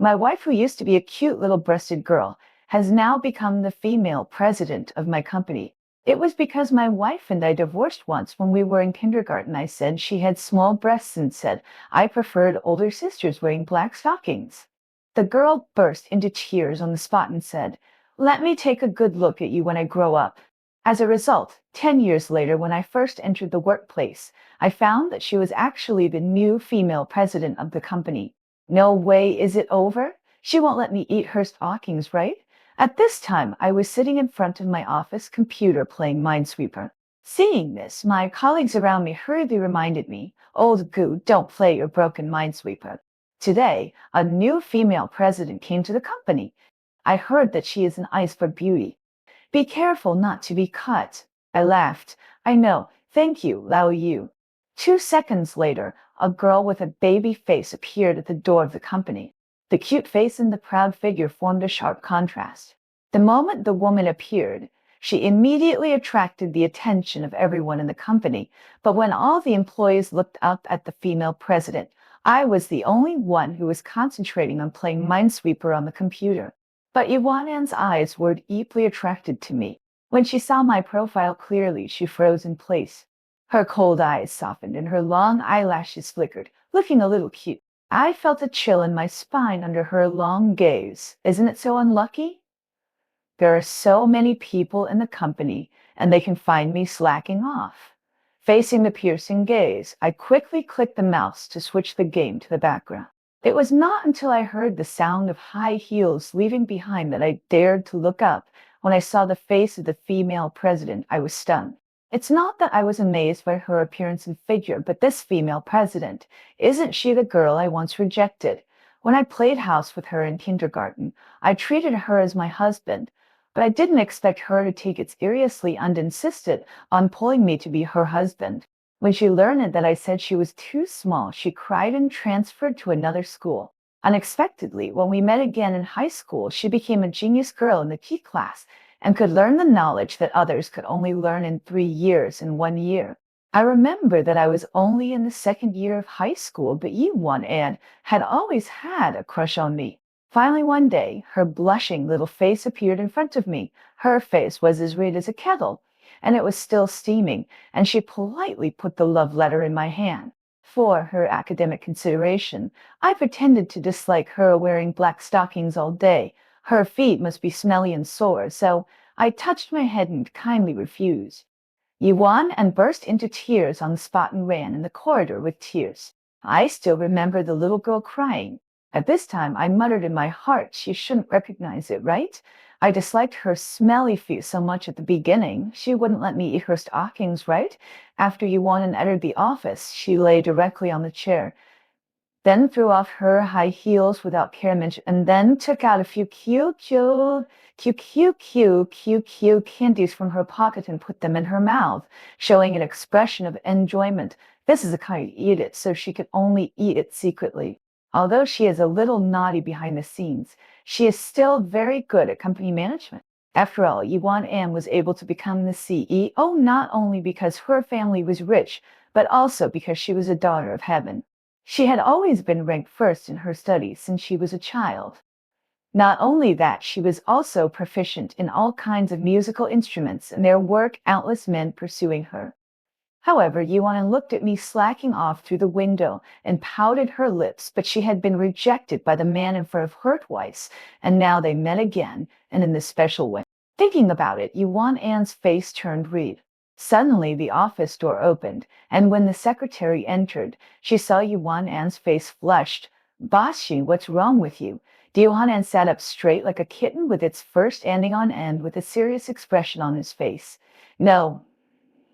My wife, who used to be a cute little breasted girl, has now become the female president of my company. It was because my wife and I divorced once when we were in kindergarten. I said she had small breasts and said I preferred older sisters wearing black stockings. The girl burst into tears on the spot and said, "Let me take a good look at you when I grow up." As a result, 10 years later, when I first entered the workplace, I found that she was actually the new female president of the company. No way is it over. She won't let me eat her stockings, right? At this time, I was sitting in front of my office computer playing Minesweeper. Seeing this, my colleagues around me hurriedly reminded me, "Old goo, don't play your broken Minesweeper." Today, a new female president came to the company. I heard that she is an ice for beauty. Be careful not to be cut. I laughed. I know. Thank you, Lao Yu. 2 seconds later, a girl with a baby face appeared at the door of the company. The cute face and the proud figure formed a sharp contrast. The moment the woman appeared, she immediately attracted the attention of everyone in the company. But when all the employees looked up at the female president, I was the only one who was concentrating on playing Minesweeper on the computer. But Yuanan's eyes were deeply attracted to me. When she saw my profile clearly, she froze in place. Her cold eyes softened and her long eyelashes flickered, looking a little cute. I felt a chill in my spine under her long gaze. Isn't it so unlucky? There are so many people in the company, and they can find me slacking off. Facing the piercing gaze, I quickly clicked the mouse to switch the game to the background. It was not until I heard the sound of high heels leaving behind that I dared to look up. When I saw the face of the female president, I was stunned. It's not that I was amazed by her appearance and figure, but this female president, isn't she the girl I once rejected? When I played house with her in kindergarten, I treated her as my husband, but I didn't expect her to take it seriously and insisted on pulling me to be her husband. When she learned that I said she was too small, she cried and transferred to another school. Unexpectedly, when we met again in high school, she became a genius girl in the key class and could learn the knowledge that others could only learn in 3 years in 1 year. I remember that I was only in the second year of high school, but Yuan An had always had a crush on me. Finally, one day, her blushing little face appeared in front of me. Her face was as red as a kettle, and it was still steaming, and she politely put the love letter in my hand. For her academic consideration, I pretended to dislike her wearing black stockings all day. Her feet must be smelly and sore, so I touched my head and kindly refused. Yuan and burst into tears on the spot and ran in the corridor with tears. I still remember the little girl crying. At this time, I muttered in my heart, she shouldn't recognize it, right? I disliked her smelly feet so much at the beginning. She wouldn't let me eat her stockings, right? After Yuan entered the office, she lay directly on the chair, then threw off her high heels without care mention, and then took out a few cute candies from her pocket and put them in her mouth, showing an expression of enjoyment. This is the kind you eat it, so she could only eat it secretly. Although she is a little naughty behind the scenes, she is still very good at company management. After all, Yuan An was able to become the CEO not only because her family was rich, but also because she was a daughter of heaven. She had always been ranked first in her studies since she was a child. Not only that, she was also proficient in all kinds of musical instruments, and there were countless men pursuing her. However, Yuan looked at me slacking off through the window and pouted her lips, but she had been rejected by the man in front of her twice, and now they met again, and in this special way. Thinking about it, Yuan An's face turned red. Suddenly, the office door opened, and when the secretary entered, she saw Yuan An's face flushed. "Bossy, what's wrong with you?" Yuan An sat up straight like a kitten with its fur standing on end with a serious expression on his face. "No,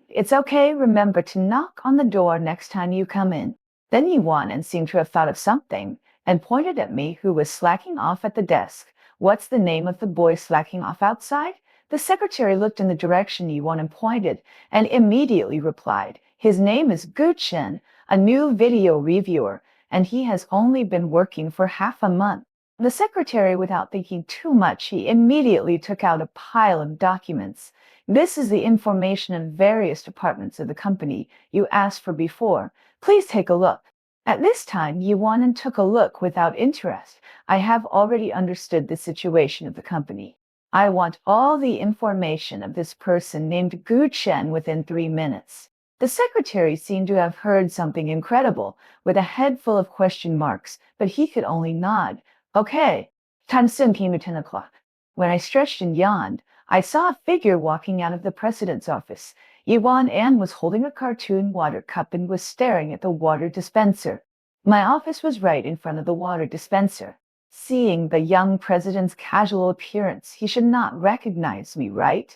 it's okay. Remember to knock on the door next time you come in." Then Yuan seemed to have thought of something and pointed at me, who was slacking off at the desk. "What's the name of the boy slacking off outside?" The secretary looked in the direction Yuan pointed and immediately replied, "His name is Gu Chen, a new video reviewer, and he has only been working for half a month." The secretary, without thinking too much, he immediately took out a pile of documents. "This is the information in various departments of the company you asked for before. Please take a look." At this time, Yuan took a look without interest. I have already understood the situation of the company. I want all the information of this person named Gu Chen within 3 minutes. The secretary seemed to have heard something incredible, with a head full of question marks, but he could only nod. Okay. Time soon came at 10 o'clock. When I stretched and yawned, I saw a figure walking out of the president's office. Yuan An was holding a cartoon water cup and was staring at the water dispenser. My office was right in front of the water dispenser. Seeing the young president's casual appearance, he should not recognize me, right?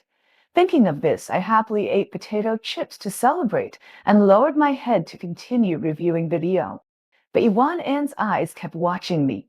Thinking of this, I happily ate potato chips to celebrate and lowered my head to continue reviewing video. But Yuan An's eyes kept watching me.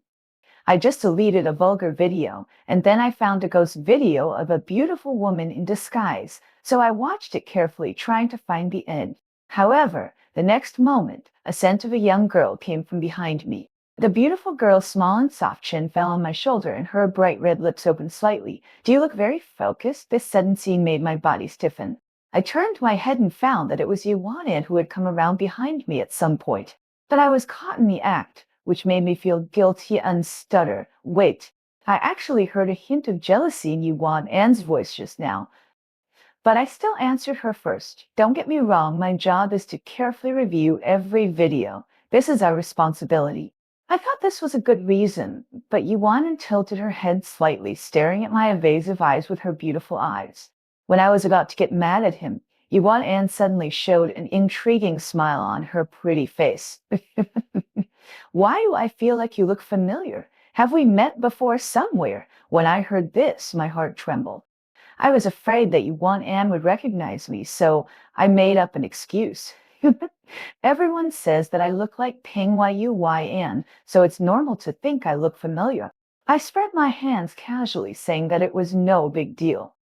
I just deleted a vulgar video, and then I found a ghost video of a beautiful woman in disguise, so I watched it carefully, trying to find the end. However, the next moment, a scent of a young girl came from behind me. The beautiful girl's small and soft chin fell on my shoulder, and her bright red lips opened slightly. Do you look very focused? This sudden scene made my body stiffen. I turned my head and found that it was Yuan An who had come around behind me at some point. But I was caught in the act, which made me feel guilty and stutter. Wait, I actually heard a hint of jealousy in Yuan An's voice just now. But I still answered her first. Don't get me wrong, my job is to carefully review every video. This is our responsibility. I thought this was a good reason, but Yuan tilted her head slightly, staring at my evasive eyes with her beautiful eyes. When I was about to get mad at him, Yuan An suddenly showed an intriguing smile on her pretty face. Why do I feel like you look familiar? Have we met before somewhere? When I heard this, my heart trembled. I was afraid that Yuan An would recognize me, so I made up an excuse. Everyone says that I look like Ping Yuan, so it's normal to think I look familiar. I spread my hands casually, saying that it was no big deal.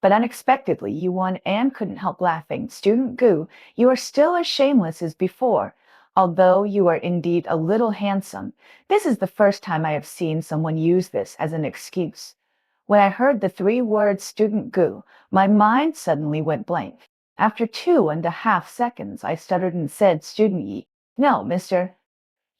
But unexpectedly, Yuan An couldn't help laughing. Student Gu, you are still as shameless as before. Although you are indeed a little handsome, this is the first time I have seen someone use this as an excuse. When I heard the 3 words Student Gu, my mind suddenly went blank. After 2.5 seconds, I stuttered and said, Student Yi. No, Mr.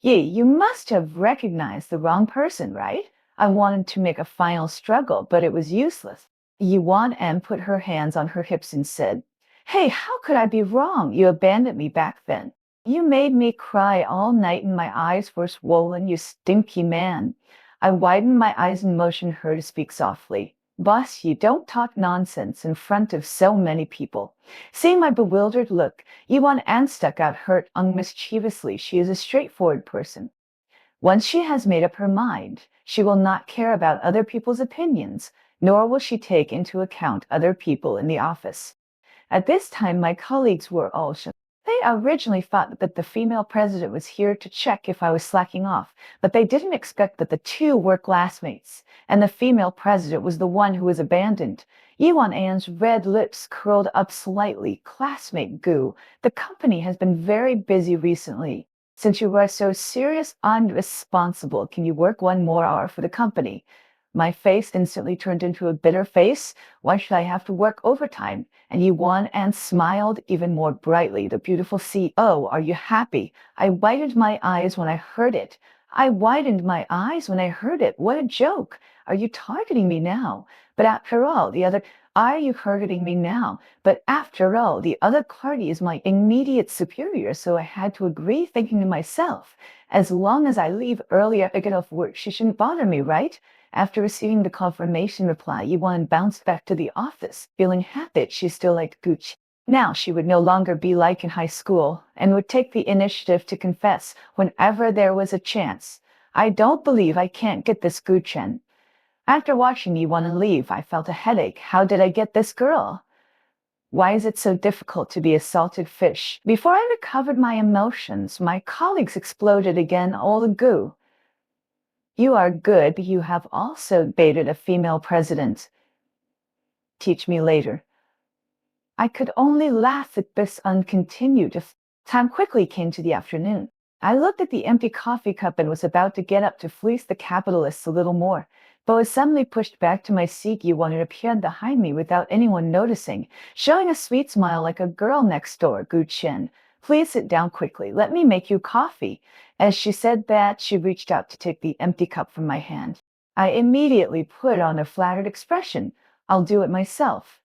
Yi, you must have recognized the wrong person, right? I wanted to make a final struggle, but it was useless. Yuan An put her hands on her hips and said, Hey, how could I be wrong? You abandoned me back then. You made me cry all night and my eyes were swollen, you stinky man. I widened my eyes and motioned her to speak softly. Boss, you don't talk nonsense in front of so many people. Seeing my bewildered look, Yuan An stuck out her tongue mischievously. She is a straightforward person. Once she has made up her mind, she will not care about other people's opinions, nor will she take into account other people in the office. At this time, my colleagues were all shocked. They originally thought that the female president was here to check if I was slacking off, but they didn't expect that the 2 were classmates, and the female president was the one who was abandoned. Yuan An's red lips curled up slightly. Classmate Gu, the company has been very busy recently. Since you are so serious and responsible, can you work 1 more hour for the company? My face instantly turned into a bitter face. Why should I have to work overtime? And Yuan An smiled even more brightly. The beautiful CEO, are you happy? I widened my eyes when I heard it. What a joke. Are you targeting me now? But after all, the other party is my immediate superior, so I had to agree, thinking to myself, as long as I leave early I get off work, she shouldn't bother me, right? After receiving the confirmation reply, Yuan bounced back to the office, feeling happy that she still liked Gucci. Now she would no longer be like in high school and would take the initiative to confess whenever there was a chance. I don't believe I can't get this Guchen. After watching Yuan leave, I felt a headache. How did I get this girl? Why is it so difficult to be a salted fish? Before I recovered my emotions, my colleagues exploded again. Old Gu. You are good, but you have also baited a female president. Teach me later. I could only laugh at this and continued. Time quickly came to the afternoon. I looked at the empty coffee cup and was about to get up to fleece the capitalists a little more, but was suddenly pushed back to my seat. Yuan appeared behind me without anyone noticing, showing a sweet smile like a girl next door. Gu Chen, Please sit down quickly. Let me make you coffee. As she said that, she reached out to take the empty cup from my hand. I immediately put on a flattered expression. I'll do it myself.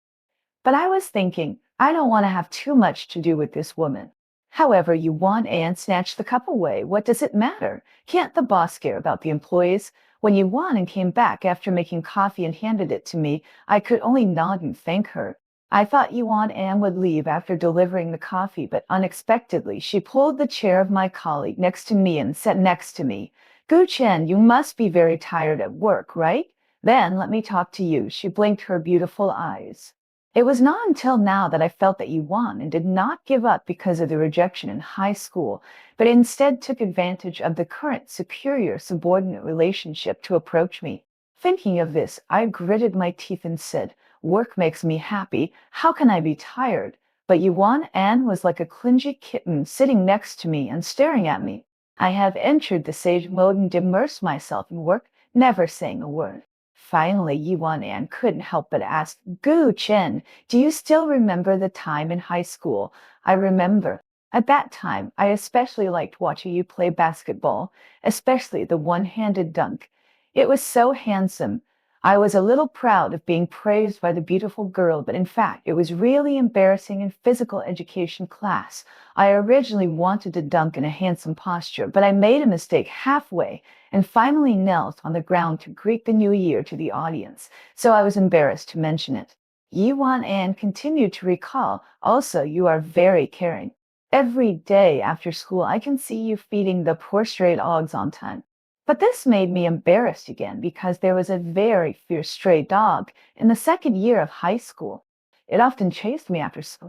But I was thinking, I don't want to have too much to do with this woman. However, you want Anne snatched the cup away. What does it matter? Can't the boss care about the employees? When you won and came back after making coffee and handed it to me, I could only nod and thank her. I thought Yuan Anne would leave after delivering the coffee, but unexpectedly she pulled the chair of my colleague next to me and sat next to me. Gu Chen, you must be very tired at work, right? Then let me talk to you. She blinked her beautiful eyes. It was not until now that I felt that Yuan and did not give up because of the rejection in high school, but instead took advantage of the current superior-subordinate relationship to approach me. Thinking of this, I gritted my teeth and said, work makes me happy. How can I be tired? But Yuan An was like a clingy kitten sitting next to me and staring at me. I have entered the sage mode and immersed myself in work, never saying a word. Finally, Yuan An couldn't help but ask, Gu Chen, do you still remember the time in high school? I remember. At that time, I especially liked watching you play basketball, especially the one-handed dunk. It was so handsome. I was a little proud of being praised by the beautiful girl, but in fact, it was really embarrassing in physical education class. I originally wanted to dunk in a handsome posture, but I made a mistake halfway and finally knelt on the ground to greet the new year to the audience, so I was embarrassed to mention it. Yuan An continued to recall, also, you are very caring. Every day after school, I can see you feeding the poor stray dogs on time. But this made me embarrassed again because there was a very fierce stray dog in the second year of high school. It often chased me after school.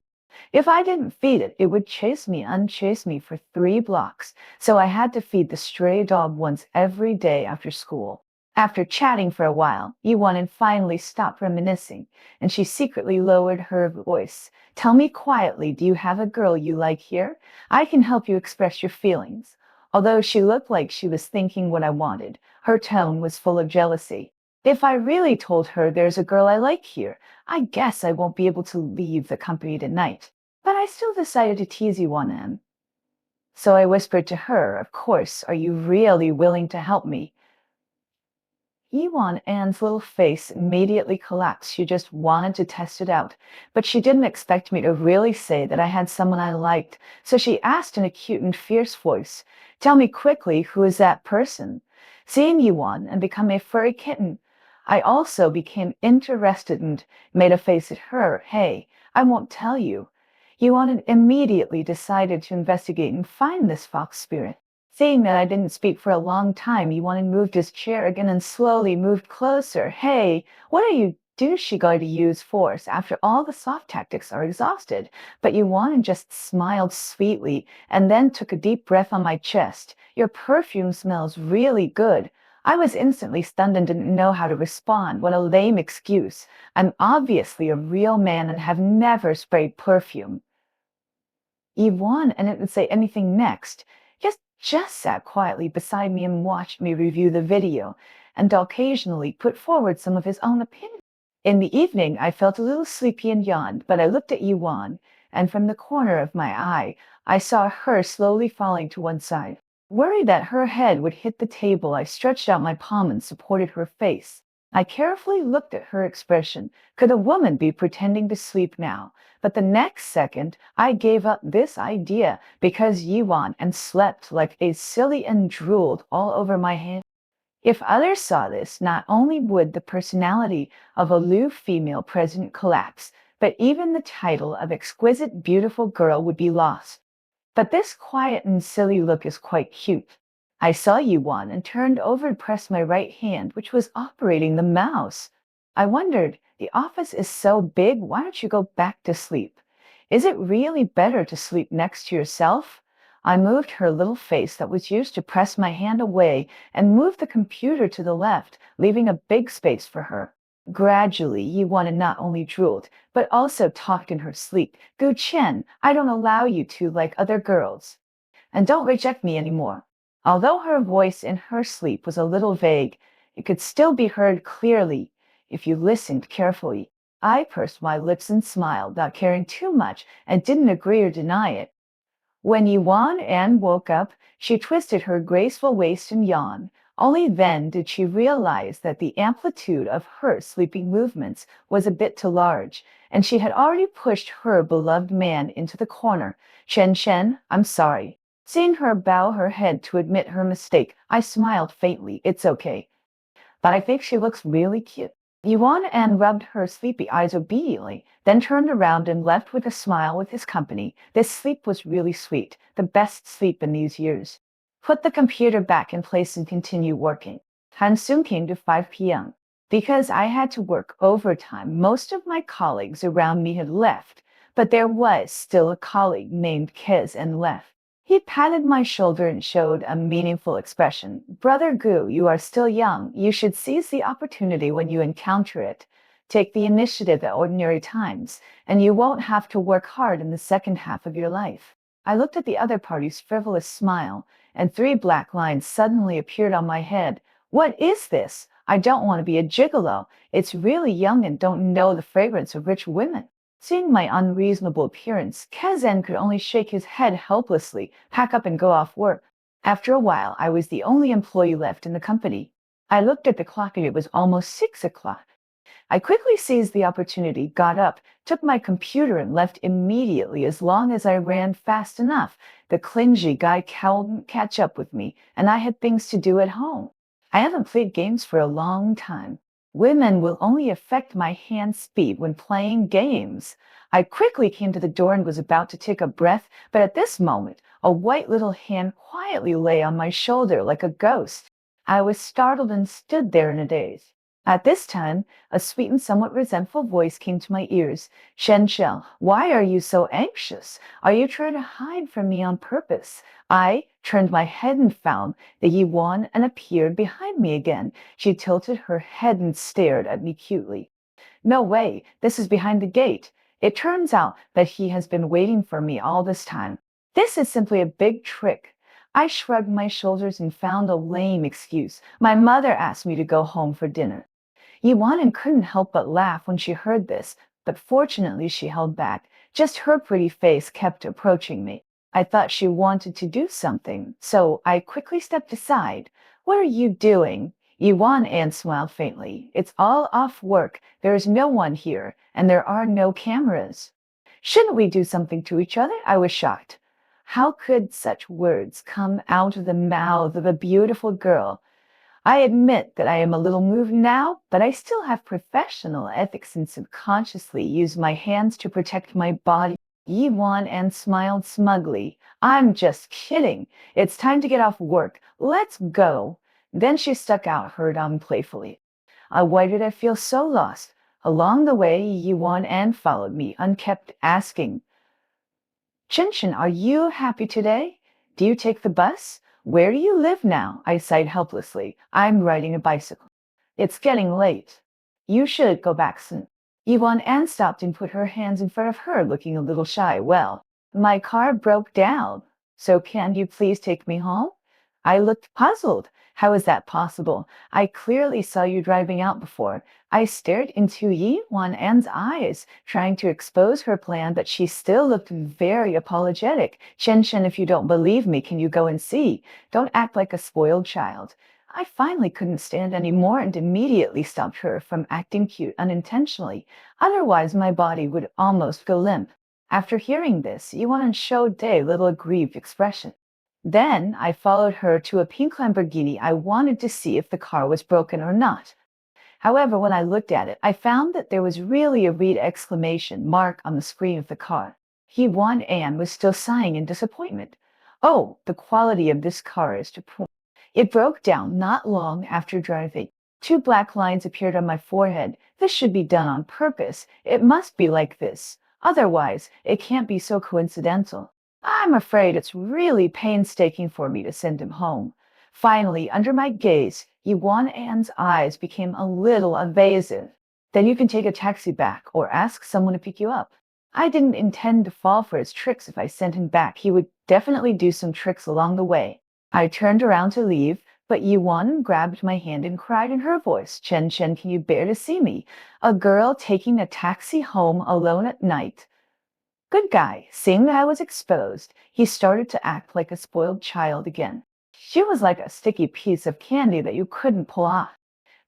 If I didn't feed it, it would chase me and chase me for 3 blocks, so I had to feed the stray dog once every day after school. After chatting for a while, Yuan finally stopped reminiscing, and she secretly lowered her voice. Tell me quietly, do you have a girl you like here? I can help you express your feelings. Although she looked like she was thinking what I wanted, her tone was full of jealousy. If I really told her there's a girl I like here, I guess I won't be able to leave the company tonight. But I still decided to tease Yuan An. So I whispered to her, of course, are you really willing to help me? Yuan An's little face immediately collapsed. She just wanted to test it out, but she didn't expect me to really say that I had someone I liked, so she asked in a cute and fierce voice, tell me quickly, who is that person? Seeing Yuan and become a furry kitten, I also became interested and made a face at her. Hey, I won't tell you. Yuan immediately decided to investigate and find this fox spirit. Seeing that I didn't speak for a long time, Yuan moved his chair again and slowly moved closer. Hey, what are you douchey going to use force? After all the soft tactics are exhausted. But Yuan just smiled sweetly and then took a deep breath on my chest. Your perfume smells really good. I was instantly stunned and didn't know how to respond. What a lame excuse. I'm obviously a real man and have never sprayed perfume. Yuan and didn't say anything next. Just sat quietly beside me and watched me review the video, and occasionally put forward some of his own opinions. In the evening, I felt a little sleepy and yawned, but I looked at Yuan, and from the corner of my eye, I saw her slowly falling to one side. Worried that her head would hit the table, I stretched out my palm and supported her face. I carefully looked at her expression. Could a woman be pretending to sleep now? But the next second, I gave up this idea because Yuan and slept like a silly and drooled all over my hand. If others saw this, not only would the personality of a aloof female president collapse, but even the title of exquisite beautiful girl would be lost. But this quiet and silly look is quite cute. I saw Yuan and turned over and pressed my right hand, which was operating the mouse. I wondered, the office is so big, why don't you go back to sleep? Is it really better to sleep next to yourself? I moved her little face that was used to press my hand away and moved the computer to the left, leaving a big space for her. Gradually, Yuan not only drooled, but also talked in her sleep. Gu Chen, I don't allow you to like other girls. And don't reject me anymore. Although her voice in her sleep was a little vague, it could still be heard clearly if you listened carefully. I pursed my lips and smiled, not caring too much, and didn't agree or deny it. When Yuan An woke up, she twisted her graceful waist and yawned. Only then did she realize that the amplitude of her sleeping movements was a bit too large, and she had already pushed her beloved man into the corner. Chen Chen, I'm sorry. Seeing her bow her head to admit her mistake, I smiled faintly. It's okay. But I think she looks really cute. Yuan An rubbed her sleepy eyes obediently, then turned around and left with a smile with his company. This sleep was really sweet, the best sleep in these years. Put the computer back in place and continue working. Han soon came to 5 p.m. Because I had to work overtime, most of my colleagues around me had left, but there was still a colleague named Kez and left. He patted my shoulder and showed a meaningful expression. Brother Gu, you are still young. You should seize the opportunity when you encounter it. Take the initiative at ordinary times, and you won't have to work hard in the second half of your life. I looked at the other party's frivolous smile, and 3 black lines suddenly appeared on my head. What is this? I don't want to be a gigolo. It's really young and don't know the fragrance of rich women. Seeing my unreasonable appearance, Kazan could only shake his head helplessly, pack up and go off work. After a while, I was the only employee left in the company. I looked at the clock and it was almost 6 o'clock. I quickly seized the opportunity, got up, took my computer and left immediately as long as I ran fast enough. The clingy guy couldn't catch up with me, and I had things to do at home. I haven't played games for a long time. Women will only affect my hand speed when playing games. I quickly came to the door and was about to take a breath, but at this moment, a white little hand quietly lay on my shoulder like a ghost. I was startled and stood there in a daze. At this time, a sweet and somewhat resentful voice came to my ears. Shen Shell, why are you so anxious? Are you trying to hide from me on purpose? I turned my head and found that Yuan and appeared behind me again. She tilted her head and stared at me cutely. No way, this is behind the gate. It turns out that he has been waiting for me all this time. This is simply a big trick. I shrugged my shoulders and found a lame excuse. My mother asked me to go home for dinner. Yuan couldn't help but laugh when she heard this, but fortunately she held back. Just her pretty face kept approaching me. I thought she wanted to do something, so I quickly stepped aside. What are you doing? Yuan smiled faintly. It's all off work. There is no one here, and there are no cameras. Shouldn't we do something to each other? I was shocked. How could such words come out of the mouth of a beautiful girl? I admit that I am a little moved now, but I still have professional ethics and subconsciously use my hands to protect my body. Yuan smiled smugly. I'm just kidding. It's time to get off work. Let's go. Then she stuck out her arm playfully. Why did I feel so lost? Along the way, Yuan followed me, unkept, asking, Chinchin, are you happy today? Do you take the bus? Where do you live now? I sighed helplessly. I'm riding a bicycle. It's getting late. You should go back soon. Yuan stopped and put her hands in front of her, looking a little shy. Well, my car broke down, so can you please take me home? I looked puzzled. How is that possible? I clearly saw you driving out before. I stared into Yuan eyes, trying to expose her plan, but she still looked very apologetic. Chen Chen, if you don't believe me, can you go and see? Don't act like a spoiled child. I finally couldn't stand any more and immediately stopped her from acting cute unintentionally. Otherwise, my body would almost go limp. After hearing this, Yuan showed a little aggrieved expression. Then I followed her to a pink Lamborghini. I wanted to see if the car was broken or not. However, when I looked at it, I found that there was really a red exclamation mark on the screen of the car. Yuan was still sighing in disappointment. Oh, the quality of this car is to poor. It broke down not long after driving. 2 black lines appeared on my forehead. This should be done on purpose. It must be like this. Otherwise, it can't be so coincidental. I'm afraid it's really painstaking for me to send him home. Finally, under my gaze, Yuan eyes became a little evasive. Then you can take a taxi back or ask someone to pick you up. I didn't intend to fall for his tricks. If I sent him back, he would definitely do some tricks along the way. I turned around to leave, but Yuan grabbed my hand and cried in her voice, Chen Chen, can you bear to see me? A girl taking a taxi home alone at night. Good guy. Seeing that I was exposed, he started to act like a spoiled child again. She was like a sticky piece of candy that you couldn't pull off.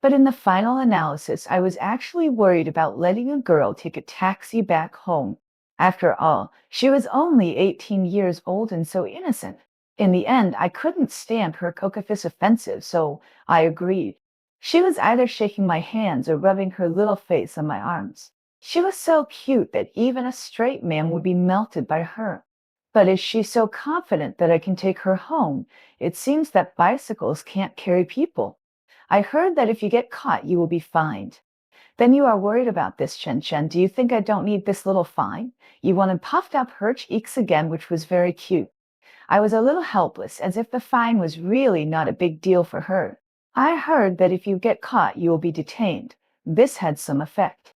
But in the final analysis, I was actually worried about letting a girl take a taxi back home. After all, she was only 18 years old and so innocent. In the end, I couldn't stand her Cocafis offensive, so I agreed. She was either shaking my hands or rubbing her little face on my arms. She was so cute that even a straight man would be melted by her. But is she so confident that I can take her home? It seems that bicycles can't carry people. I heard that if you get caught, you will be fined. Then you are worried about this, Chen Chen. Do you think I don't need this little fine? You wanted puffed up her cheeks again, which was very cute. I was a little helpless, as if the fine was really not a big deal for her. I heard that if you get caught, you will be detained. This had some effect.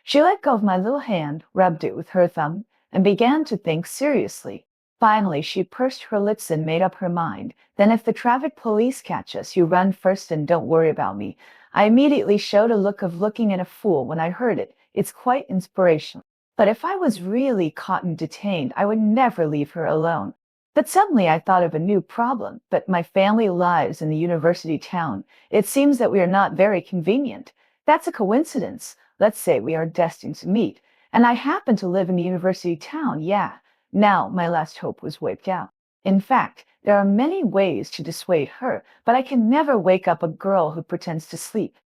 She let go of my little hand, rubbed it with her thumb, and began to think seriously. Finally, she pursed her lips and made up her mind. Then if the traffic police catch us, you run first and don't worry about me. I immediately showed a look of looking at a fool when I heard it. It's quite inspirational. But if I was really caught and detained, I would never leave her alone. But suddenly I thought of a new problem. But my family lives in the university town. It seems that we are not very convenient. That's a coincidence. Let's say we are destined to meet. And I happen to live in the university town, yeah. Now my last hope was wiped out. In fact, there are many ways to dissuade her, but I can never wake up a girl who pretends to sleep.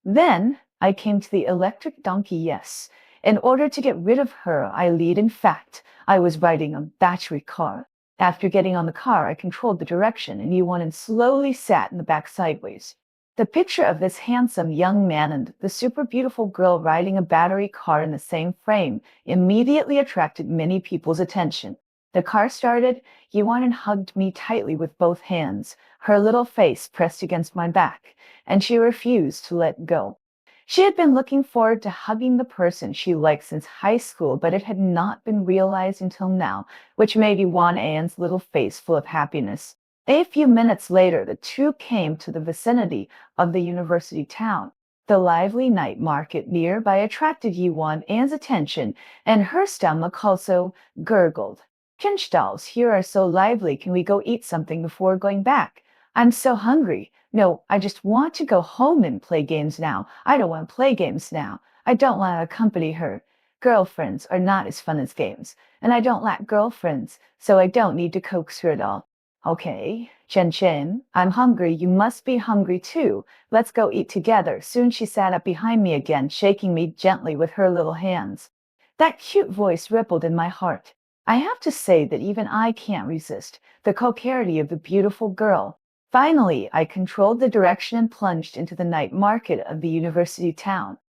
Then I came to the electric donkey, yes. In order to get rid of her, I lead. In fact, I was riding a battery car. After getting on the car, I controlled the direction, and Yuan slowly sat in the back sideways. The picture of this handsome young man and the super beautiful girl riding a battery car in the same frame immediately attracted many people's attention. The car started. Yuan hugged me tightly with both hands, her little face pressed against my back, and she refused to let go. She had been looking forward to hugging the person she liked since high school, but it had not been realized until now, which made Yuan An's little face full of happiness. A few minutes later, the two came to the vicinity of the university town. The lively night market nearby attracted Yuan An's attention, and her stomach also gurgled. Kinstalls here are so lively. Can we go eat something before going back? I'm so hungry. No, I just want to go home and play games now. I don't want to play games now. I don't want to accompany her. Girlfriends are not as fun as games, and I don't lack girlfriends, so I don't need to coax her at all. Okay, Chen Chen, I'm hungry. You must be hungry too. Let's go eat together. Soon she sat up behind me again, shaking me gently with her little hands. That cute voice rippled in my heart. I have to say that even I can't resist the coquetry of the beautiful girl. Finally, I controlled the direction and plunged into the night market of the university town.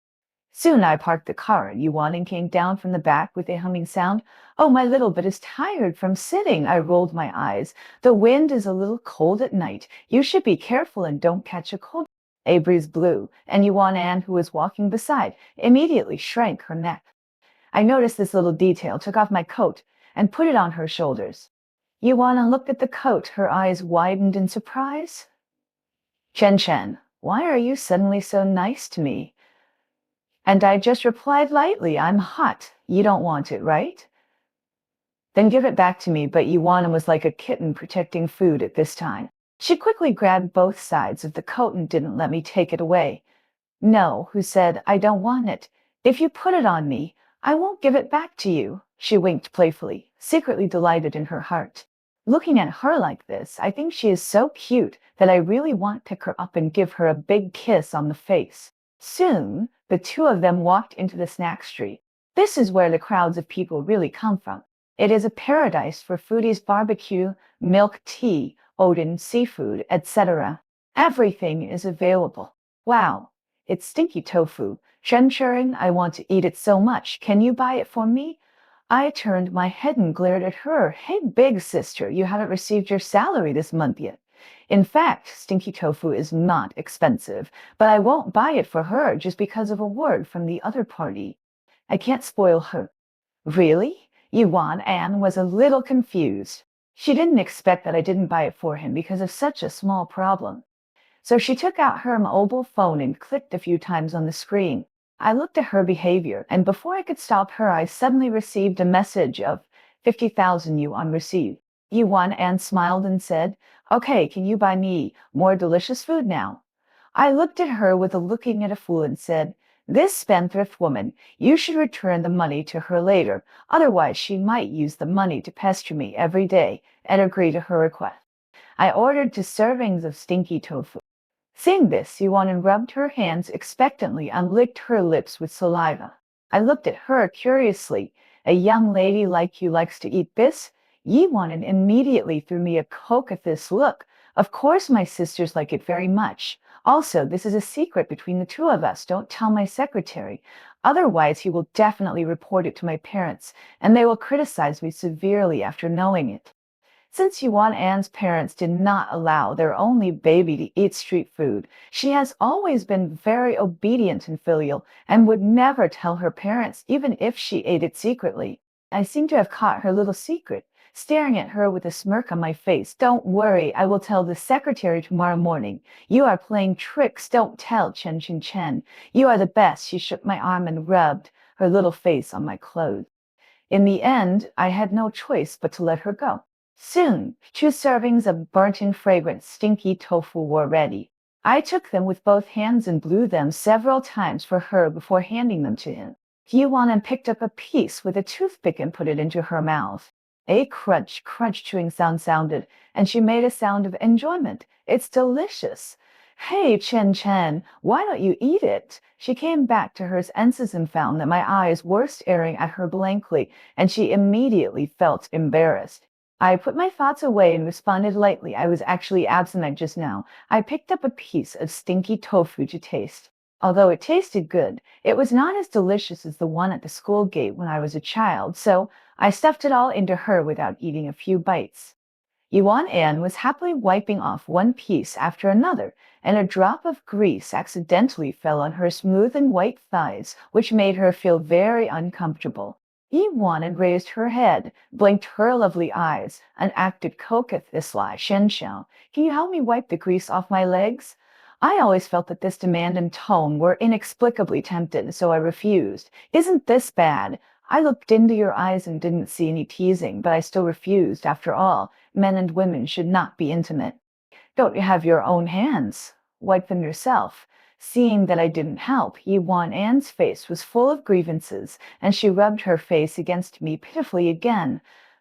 Soon I parked the car, and Yuan came down from the back with a humming sound. Oh, my little bit is tired from sitting. I rolled my eyes. The wind is a little cold at night. You should be careful and don't catch a cold. A breeze blew, and Yuan An, who was walking beside, immediately shrank her neck. I noticed this little detail, took off my coat, and put it on her shoulders. Yuan looked at the coat, her eyes widened in surprise. Chen Chen, why are you suddenly so nice to me? And I just replied lightly, I'm hot. You don't want it, right? Then give it back to me. But Yuana was like a kitten protecting food at this time. She quickly grabbed both sides of the coat and didn't let me take it away. No, who said, I don't want it. If you put it on me, I won't give it back to you. She winked playfully, secretly delighted in her heart. Looking at her like this, I think she is so cute that I really want to pick her up and give her a big kiss on the face. Soon, the two of them walked into the snack street. This is where the crowds of people really come from. It is a paradise for foodies, barbecue, milk tea, Odin, seafood, etc. Everything is available. Wow, it's stinky tofu. Shenchuring, I want to eat it so much. Can you buy it for me? I turned my head and glared at her. Hey, big sister, you haven't received your salary this month yet. In fact, stinky tofu is not expensive, but I won't buy it for her just because of a word from the other party. I can't spoil her. Really? Yuan An was a little confused. She didn't expect that I didn't buy it for him because of such a small problem. So she took out her mobile phone and clicked a few times on the screen. I looked at her behavior, and before I could stop her, I suddenly received a message of 50,000 yuan received. Yuan An smiled and said, "Okay, can you buy me more delicious food now?" I looked at her with a looking at a fool and said, "This spendthrift woman, you should return the money to her later. Otherwise, she might use the money to pester me every day," and agree to her request. I ordered 2 servings of stinky tofu. Seeing this, Yuan rubbed her hands expectantly and licked her lips with saliva. I looked at her curiously. "A young lady like you likes to eat this?" Yuan immediately threw me a poke at this look. "Of course my sisters like it very much. Also, this is a secret between the two of us. Don't tell my secretary. Otherwise, he will definitely report it to my parents, and they will criticize me severely after knowing it." Since Yuan An's parents did not allow their only baby to eat street food, she has always been very obedient and filial and would never tell her parents even if she ate it secretly. I seem to have caught her little secret, staring at her with a smirk on my face. "Don't worry, I will tell the secretary tomorrow morning. You are playing tricks. Don't tell Chen Chen Chen. You are the best." She shook my arm and rubbed her little face on my clothes. In the end, I had no choice but to let her go. Soon, 2 servings of burnt and fragrant stinky tofu were ready. I took them with both hands and blew them several times for her before handing them to him. Yuan picked up a piece with a toothpick and put it into her mouth. A crunch, crunch chewing sound sounded, and she made a sound of enjoyment. "It's delicious." "Hey, Chen Chen, why don't you eat it?" She came back to her senses and found that my eyes were staring at her blankly, and she immediately felt embarrassed. I put my thoughts away and responded lightly. "I was actually absent just now. I picked up a piece of stinky tofu to taste. Although it tasted good, it was not as delicious as the one at the school gate when I was a child, so I stuffed it all into her without eating a few bites." Yuan An was happily wiping off one piece after another, and a drop of grease accidentally fell on her smooth and white thighs, which made her feel very uncomfortable. Yuan raised her head, blinked her lovely eyes, and acted coquettishly. "Shen Xiao, can you help me wipe the grease off my legs?" I always felt that this demand and tone were inexplicably tempted, so I refused. "Isn't this bad?" I looked into your eyes and didn't see any teasing, but I still refused. After all, men and women should not be intimate. "Don't you have your own hands? Wipe them yourself." Seeing that I didn't help, Yuan An's face was full of grievances, and she rubbed her face against me pitifully again.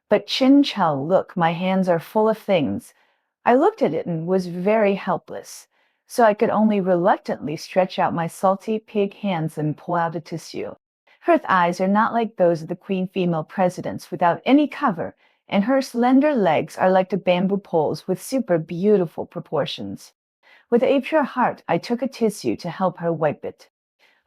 "But Chin Chow, look, my hands are full of things." I looked at it and was very helpless, so I could only reluctantly stretch out my salty pig hands and pull out a tissue. Her eyes are not like those of the queen female presidents without any cover, and her slender legs are like the bamboo poles with super beautiful proportions. With a pure heart, I took a tissue to help her wipe it.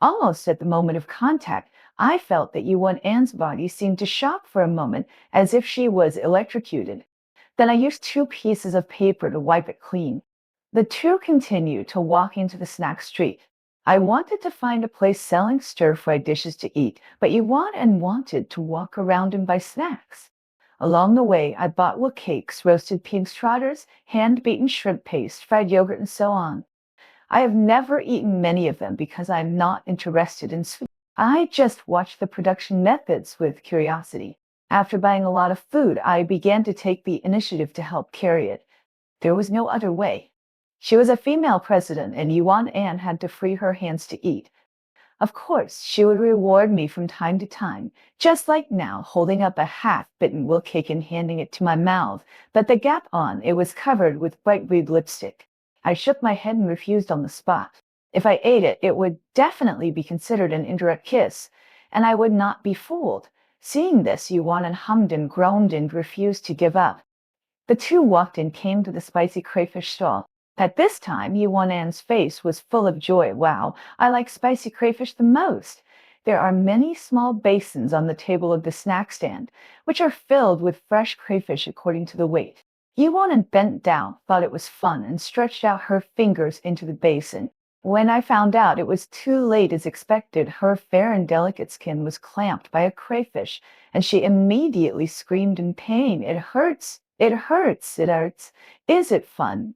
Almost at the moment of contact, I felt that Yuan An's body seemed to shock for a moment as if she was electrocuted. Then I used 2 pieces of paper to wipe it clean. The two continued to walk into the snack street. I wanted to find a place selling stir-fried dishes to eat, but Yuan wanted to walk around and buy snacks. Along the way, I bought wool cakes, roasted pig trotters, hand-beaten shrimp paste, fried yogurt, and so on. I have never eaten many of them because I am not interested in sweets. I just watched the production methods with curiosity. After buying a lot of food, I began to take the initiative to help carry it. There was no other way. She was a female president, and Yuan An had to free her hands to eat. Of course, she would reward me from time to time, just like now, holding up a half-bitten wool cake and handing it to my mouth, but the gap on it was covered with bright red lipstick. I shook my head and refused on the spot. If I ate it, it would definitely be considered an indirect kiss, and I would not be fooled. Seeing this, Yuan hummed and groaned and refused to give up. The two walked and came to the spicy crayfish stall. At this time, Yuan An's face was full of joy. "Wow, I like spicy crayfish the most." There are many small basins on the table of the snack stand, which are filled with fresh crayfish according to the weight. Yuan bent down, thought it was fun, and stretched out her fingers into the basin. When I found out, it was too late as expected. Her fair and delicate skin was clamped by a crayfish, and she immediately screamed in pain. "It hurts! It hurts! It hurts! Is it fun?"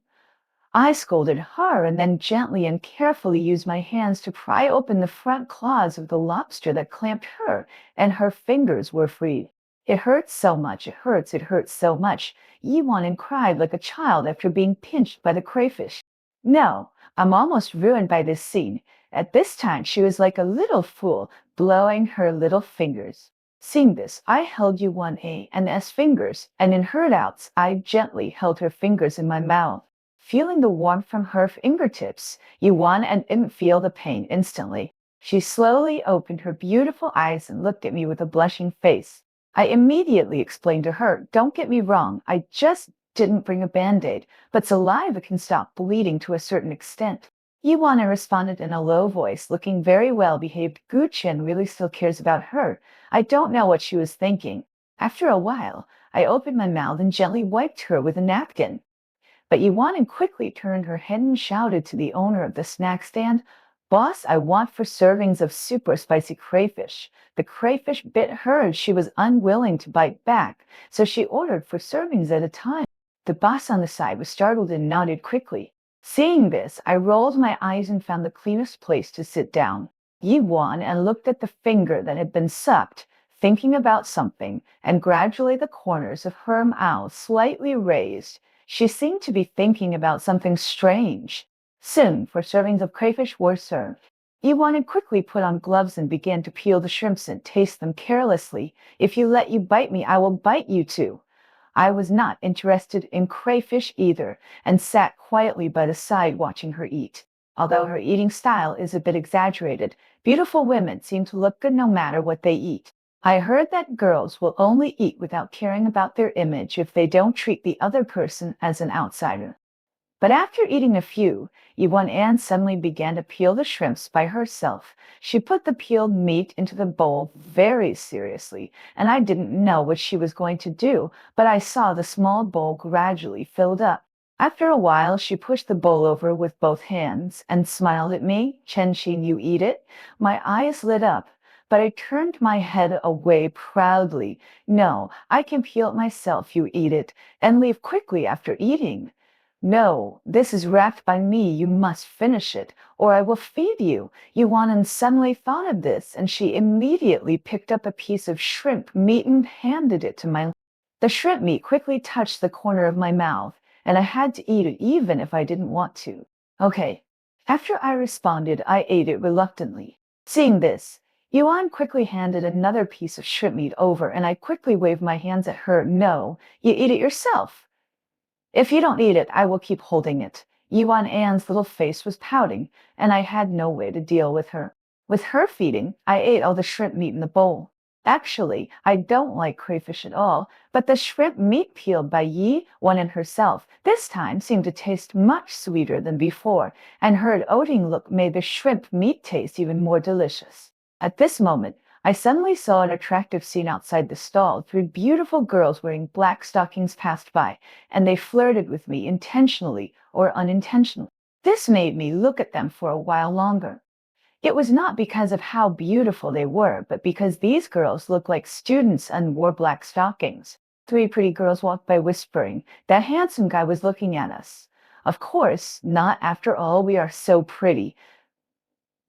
I scolded her and then gently and carefully used my hands to pry open the front claws of the lobster that clamped her, and her fingers were free. It hurts so much, it hurts so much. Yiwan cried like a child after being pinched by the crayfish. No, I'm almost ruined by this scene. At this time, she was like a little fool, blowing her little fingers. Seeing this, I held Yuan A and S fingers, and in her doubts, I gently held her fingers in my mouth. Feeling the warmth from her fingertips, Yuan and didn't feel the pain instantly. She slowly opened her beautiful eyes and looked at me with a blushing face. I immediately explained to her, don't get me wrong, I just didn't bring a band-aid, but saliva can stop bleeding to a certain extent. Yuan responded in a low voice, looking very well behaved. Gu Chen really still cares about her. I don't know what she was thinking. After a while, I opened my mouth and gently wiped her with a napkin. But Yuan quickly turned her head and shouted to the owner of the snack stand, Boss, I want 4 servings of super spicy crayfish. The crayfish bit her and she was unwilling to bite back, so she ordered 4 servings at a time. The boss on the side was startled and nodded quickly. Seeing this, I rolled my eyes and found the cleanest place to sit down. Yi Wan and looked at the finger that had been sucked, thinking about something, and gradually the corners of her mouth slightly raised. She seemed to be thinking about something strange. Soon, 4 servings of crayfish were served. Yi Wan quickly put on gloves and began to peel the shrimps and taste them carelessly. If you let you bite me, I will bite you too. I was not interested in crayfish either, and sat quietly by the side watching her eat. Although her eating style is a bit exaggerated, beautiful women seem to look good no matter what they eat. I heard that girls will only eat without caring about their image if they don't treat the other person as an outsider. But after eating a few, Yuan An suddenly began to peel the shrimps by herself. She put the peeled meat into the bowl very seriously, and I didn't know what she was going to do, but I saw the small bowl gradually filled up. After a while, she pushed the bowl over with both hands and smiled at me. Chen Xin, you eat it? My eyes lit up, but I turned my head away proudly. No, I can peel it myself, you eat it, and leave quickly after eating. No, this is wrapped by me. You must finish it, or I will feed you. Yuan suddenly thought of this, and she immediately picked up a piece of shrimp meat and handed it to my. The shrimp meat quickly touched the corner of my mouth, and I had to eat it even if I didn't want to. Okay. After I responded, I ate it reluctantly. Seeing this, Yuan quickly handed another piece of shrimp meat over, and I quickly waved my hands at her. No, you eat it yourself. If you don't eat it, I will keep holding it. Yuan An's little face was pouting, and I had no way to deal with her. With her feeding, I ate all the shrimp meat in the bowl. Actually, I don't like crayfish at all, but the shrimp meat peeled by Yi Wan and herself this time seemed to taste much sweeter than before, and her oating look made the shrimp meat taste even more delicious. At this moment, I suddenly saw an attractive scene outside the stall. 3 beautiful girls wearing black stockings passed by, and they flirted with me intentionally or unintentionally. This made me look at them for a while longer. It was not because of how beautiful they were, but because these girls looked like students and wore black stockings. 3 pretty girls walked by whispering. That handsome guy was looking at us. Of course, not after all, we are so pretty.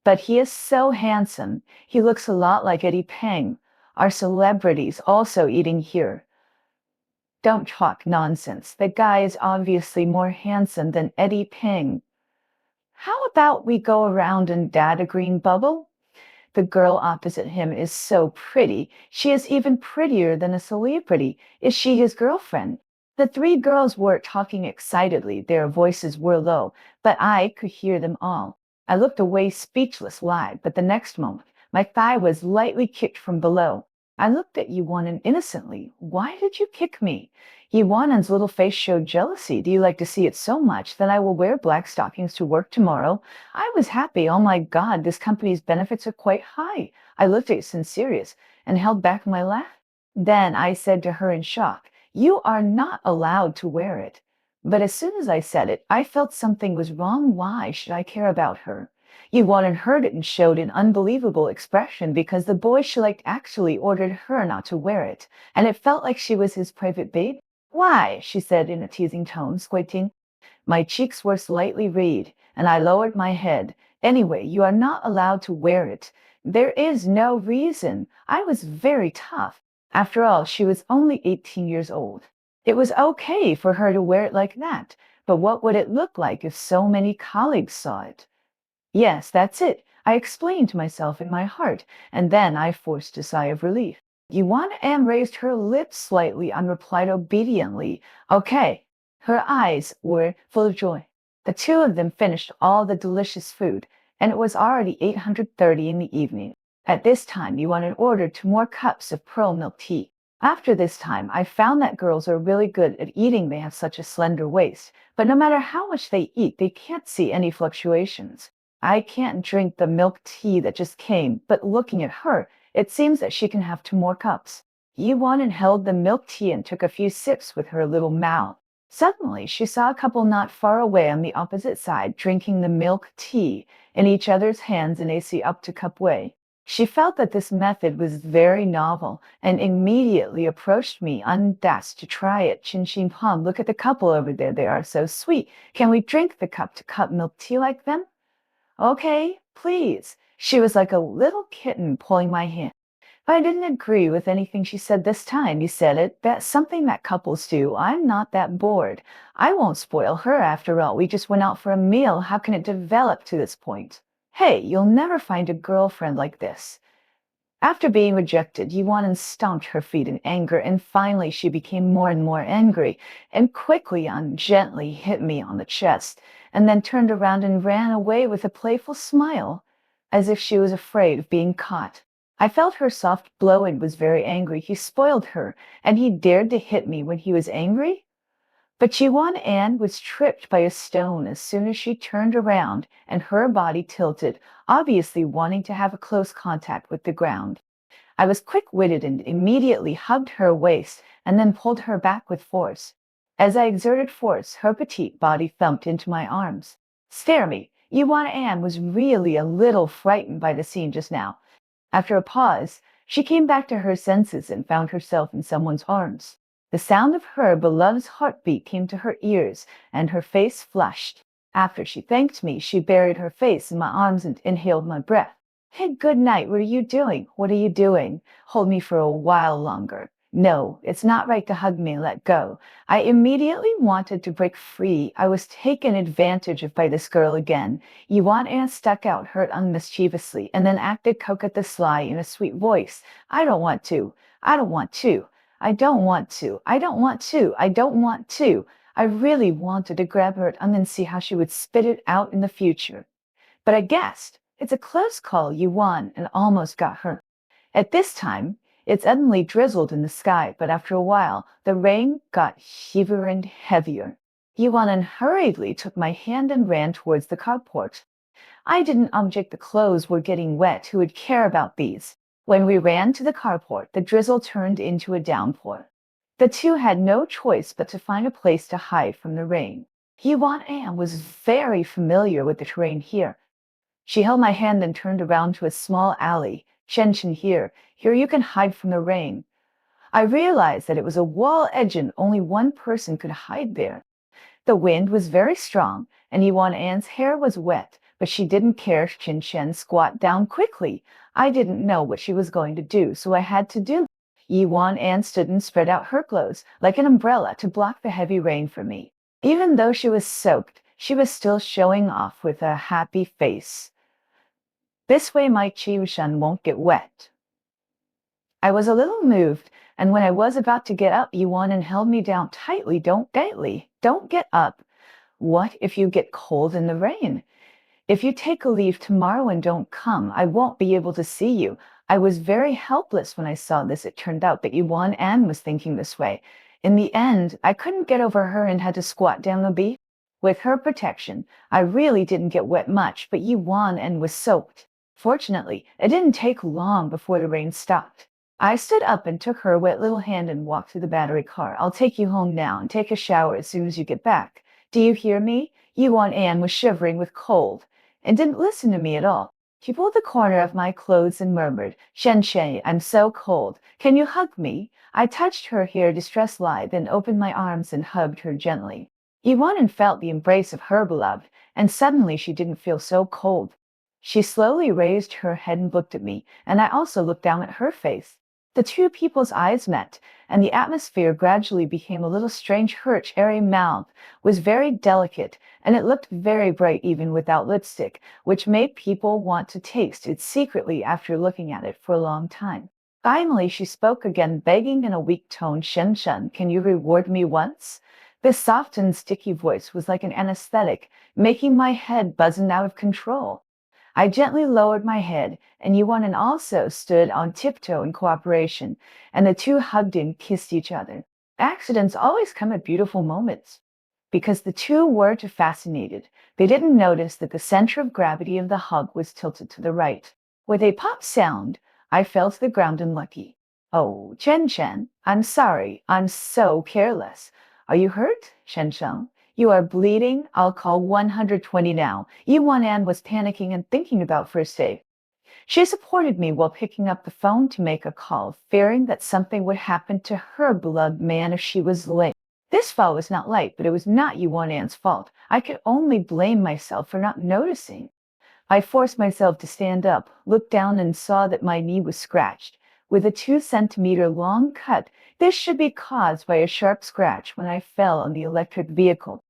But he is so handsome. He looks a lot like Eddie Peng. Our celebrities also eating here. Don't talk nonsense. The guy is obviously more handsome than Eddie Peng. How about we go around and dad a green bubble? The girl opposite him is so pretty. She is even prettier than a celebrity. Is she his girlfriend? The 3 girls were talking excitedly. Their voices were low, but I could hear them all. I looked away speechless wide, but the next moment, my thigh was lightly kicked from below. I looked at Yuanan innocently. Why did you kick me? Yuanan's little face showed jealousy. Do you like to see it so much that I will wear black stockings to work tomorrow? I was happy. Oh my God, this company's benefits are quite high. I looked at Sincerius and held back my laugh. Then I said to her in shock, you are not allowed to wear it. But as soon as I said it, I felt something was wrong. Why should I care about her? Yuan heard it and showed an unbelievable expression because the boy she liked actually ordered her not to wear it, and it felt like she was his private babe. Why? She said in a teasing tone, squinting. My cheeks were slightly red, and I lowered my head. Anyway, you are not allowed to wear it. There is no reason. I was very tough. After all, she was only 18 years old. It was okay for her to wear it like that, but what would it look like if so many colleagues saw it? Yes, that's it, I explained to myself in my heart, and then I forced a sigh of relief. Yuan Am raised her lips slightly and replied obediently, okay. Her eyes were full of joy. The two of them finished all the delicious food, and it was already 8:30 in the evening. At this time, Yuan ordered 2 more cups of pearl milk tea. After this time, I found that girls are really good at eating. They have such a slender waist, but no matter how much they eat, they can't see any fluctuations. I can't drink the milk tea that just came, but looking at her, it seems that she can have 2 more cups. Yuan held the milk tea and took a few sips with her little mouth. Suddenly, she saw a couple not far away on the opposite side drinking the milk tea in each other's hands in a see up to cup way. She felt that this method was very novel and immediately approached me undasked to try it. Chin Chin Pom, look at the couple over there. They are so sweet. Can we drink the cup to cup milk tea like them? Okay, please. She was like a little kitten pulling my hand. But I didn't agree with anything she said this time. You said it. That's something that couples do. I'm not that bored. I won't spoil her after all. We just went out for a meal. How can it develop to this point? Hey, you'll never find a girlfriend like this. After being rejected, Yuan stomped her feet in anger, and finally she became more and more angry, and quickly and gently hit me on the chest, and then turned around and ran away with a playful smile, as if she was afraid of being caught. I felt her soft blow and was very angry. He spoiled her, and he dared to hit me when he was angry? But Yuan An was tripped by a stone as soon as she turned around, and her body tilted, obviously wanting to have a close contact with the ground. I was quick-witted and immediately hugged her waist and then pulled her back with force. As I exerted force, her petite body thumped into my arms. Spare me. Yuan An was really a little frightened by the scene just now. After a pause, she came back to her senses and found herself in someone's arms. The sound of her beloved's heartbeat came to her ears, and her face flushed. After she thanked me, she buried her face in my arms and inhaled my breath. Hey, good night. What are you doing? What are you doing? Hold me for a while longer. No, it's not right to hug me and let go. I immediately wanted to break free. I was taken advantage of by this girl again. Yuan An stuck out her unmischievously and then acted coquette the sly in a sweet voice. I don't want to. I don't want to. I don't want to. I don't want to. I don't want to. I really wanted to grab her and then see how she would spit it out in the future. But I guessed. It's a close call. You won and almost got her. At this time, it suddenly drizzled in the sky, but after a while, the rain got heavier and heavier. Yuan hurriedly took my hand and ran towards the carport. I didn't object the clothes were getting wet. Who would care about these? When we ran to the carport, the drizzle turned into a downpour. The two had no choice but to find a place to hide from the rain. Yuan An was very familiar with the terrain here. She held my hand and turned around to a small alley. Chen Chen here. Here you can hide from the rain. I realized that it was a wall edge and only one person could hide there. The wind was very strong, and Yuan An's hair was wet, but she didn't care. Chen Chen squat down quickly. I didn't know what she was going to do, so I had to do. Yuan An stood and spread out her clothes like an umbrella to block the heavy rain from me. Even though she was soaked, she was still showing off with a happy face. This way my Chiushan won't get wet. I was a little moved, and when I was about to get up, Yuan held me down tightly. Don't get up. What if you get cold in the rain? If you take a leave tomorrow and don't come, I won't be able to see you. I was very helpless when I saw this. It turned out that Yuan An was thinking this way. In the end, I couldn't get over her and had to squat down a bit. With her protection, I really didn't get wet much, but Yuan An was soaked. Fortunately, it didn't take long before the rain stopped. I stood up and took her wet little hand and walked to the battery car. I'll take you home now and take a shower as soon as you get back. Do you hear me? Yuan An was shivering with cold and didn't listen to me at all. She pulled the corner of my clothes and murmured, Shen Shen, I'm so cold. Can you hug me? I touched her hair distressed-like, then opened my arms and hugged her gently. Yuan felt the embrace of her beloved, and suddenly she didn't feel so cold. She slowly raised her head and looked at me, and I also looked down at her face. The two people's eyes met, and the atmosphere gradually became a little strange. Her cherry mouth was very delicate, and it looked very bright even without lipstick, which made people want to taste it secretly after looking at it for a long time. Finally, she spoke again, begging in a weak tone, Shen Shen, can you reward me once? This soft and sticky voice was like an anesthetic, making my head buzzing out of control. I gently lowered my head, and Yuan also stood on tiptoe in cooperation, and the two hugged and kissed each other. Accidents always come at beautiful moments. Because the two were too fascinated, they didn't notice that the center of gravity of the hug was tilted to the right. With a pop sound, I fell to the ground unlucky. Oh, Chen Chen, I'm sorry, I'm so careless. Are you hurt, Shen Sheng? You are bleeding. I'll call 120 now. Yuan An was panicking and thinking about first aid. She supported me while picking up the phone to make a call, fearing that something would happen to her beloved man if she was late. This fall was not light, but it was not Yuan An's fault. I could only blame myself for not noticing. I forced myself to stand up, looked down, and saw that my knee was scratched. With a 2 centimeter long cut, this should be caused by a sharp scratch when I fell on the electric vehicle.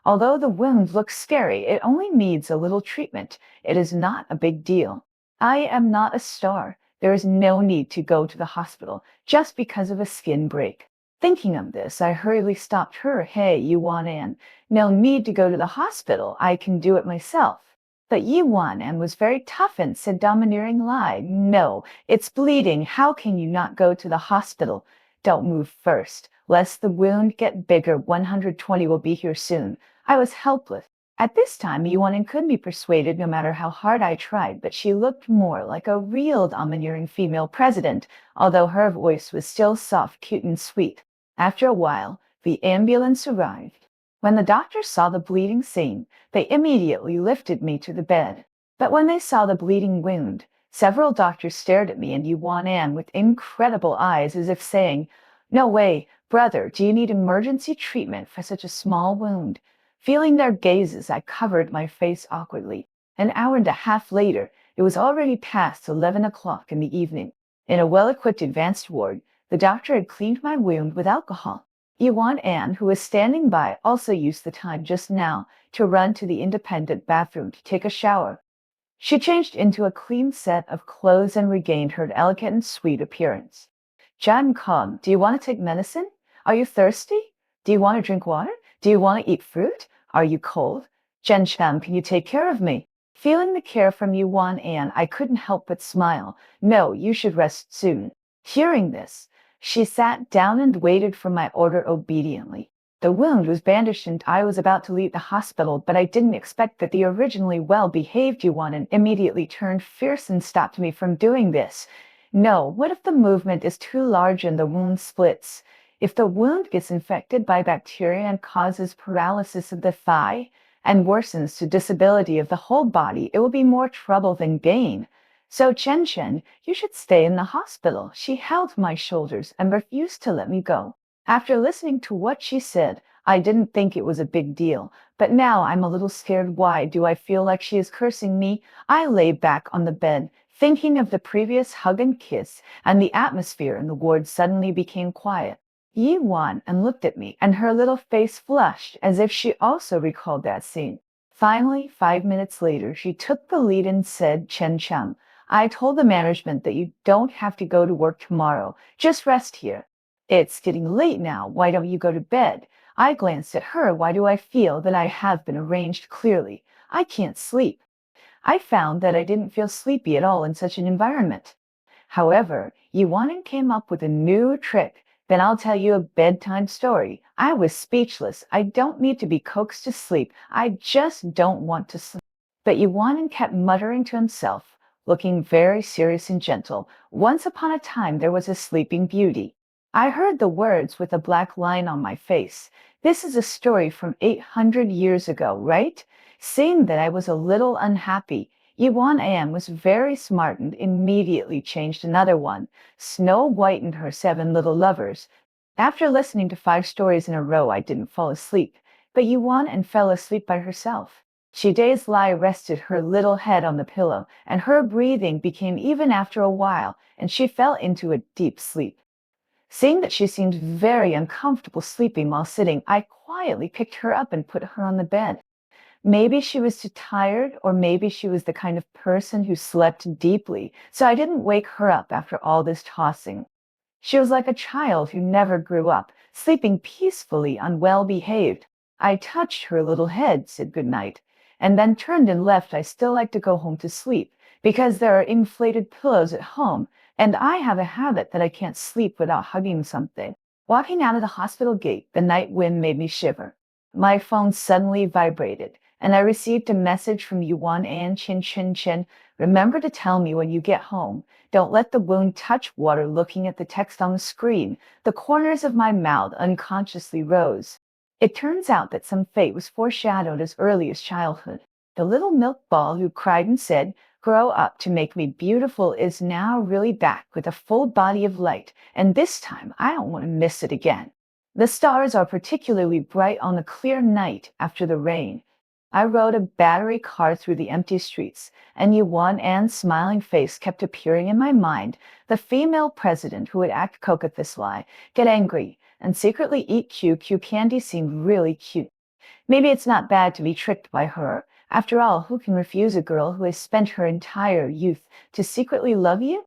Although the wound looks scary, it only needs a little treatment. It is not a big deal. I am not a star. There is no need to go to the hospital just because of a skin break. Thinking of this, I hurriedly stopped her. Hey, Yuan An, no need to go to the hospital. I can do it myself. But Yuan An was very tough and said domineering lie. No, it's bleeding. How can you not go to the hospital? Don't move first, lest the wound get bigger. 120 will be here soon. I was helpless. At this time, Yuan couldn't be persuaded no matter how hard I tried, but she looked more like a real domineering female president, although her voice was still soft, cute, and sweet. After a while, the ambulance arrived. When the doctors saw the bleeding scene, they immediately lifted me to the bed. But when they saw the bleeding wound, several doctors stared at me and Yuan An with incredible eyes as if saying, no way, brother, do you need emergency treatment for such a small wound? Feeling their gazes, I covered my face awkwardly. An hour and a half later, it was already past 11 o'clock in the evening. In a well-equipped advanced ward, the doctor had cleaned my wound with alcohol. Yuan An, who was standing by, also used the time just now to run to the independent bathroom to take a shower. She changed into a clean set of clothes and regained her elegant and sweet appearance. Jan Kong, do you want to take medicine? Are you thirsty? Do you want to drink water? Do you want to eat fruit? Are you cold? Jen Sham, can you take care of me? Feeling the care from Yuan An, I couldn't help but smile. No, you should rest soon. Hearing this, she sat down and waited for my order obediently. The wound was bandaged and I was about to leave the hospital, but I didn't expect that the originally well-behaved Yuan immediately turned fierce and stopped me from doing this. No, what if the movement is too large and the wound splits? If the wound gets infected by bacteria and causes paralysis of the thigh and worsens to disability of the whole body, it will be more trouble than gain. So Chen Chen, you should stay in the hospital. She held my shoulders and refused to let me go. After listening to what she said, I didn't think it was a big deal, but now I'm a little scared. Why do I feel like she is cursing me? I lay back on the bed, thinking of the previous hug and kiss, and the atmosphere in the ward suddenly became quiet. Yi Wan and looked at me, and her little face flushed as if she also recalled that scene. Finally, 5 minutes later, she took the lead and said, Chen Chang, I told the management that you don't have to go to work tomorrow. Just rest here. It's getting late now. Why don't you go to bed? I glanced at her. Why do I feel that I have been arranged clearly? I can't sleep. I found that I didn't feel sleepy at all in such an environment. However, Yuan came up with a new trick. Then I'll tell you a bedtime story. I was speechless. I don't need to be coaxed to sleep. I just don't want to sleep. But Yuan kept muttering to himself, looking very serious and gentle. Once upon a time there was a sleeping beauty. I heard the words with a black line on my face. This is a story from 800 years ago, right? Seeing that I was a little unhappy, Yuan An was very smart and immediately changed another one, Snow White and her 7 little lovers. After listening to 5 stories in a row, I didn't fall asleep. but Yuan and fell asleep by herself. She dazed lie rested her little head on the pillow, and her breathing became even after a while, and she fell into a deep sleep. Seeing that she seemed very uncomfortable sleeping while sitting, I quietly picked her up and put her on the bed. Maybe she was too tired, or maybe she was the kind of person who slept deeply, so I didn't wake her up after all this tossing. She was like a child who never grew up, sleeping peacefully and well behaved. I touched her little head, said good night, and then turned and left. I still like to go home to sleep because there are inflated pillows at home, and I have a habit that I can't sleep without hugging something. Walking out of the hospital gate, the night wind made me shiver. My phone suddenly vibrated, and I received a message from Yuan and Chin Chin Chin. Remember to tell me when you get home. Don't let the wound touch water. Looking at the text on the screen, the corners of my mouth unconsciously rose. It turns out that some fate was foreshadowed as early as childhood. The little milk ball who cried and said, "Grow up to make me beautiful," is now really back with a full body of light, and this time I don't want to miss it again. The stars are particularly bright on the clear night after the rain. I rode a battery car through the empty streets, and Yuan An's smiling face kept appearing in my mind. The female president who would act coquetishly, get angry, and secretly eat QQ candy seemed really cute. Maybe it's not bad to be tricked by her. After all, who can refuse a girl who has spent her entire youth to secretly love you?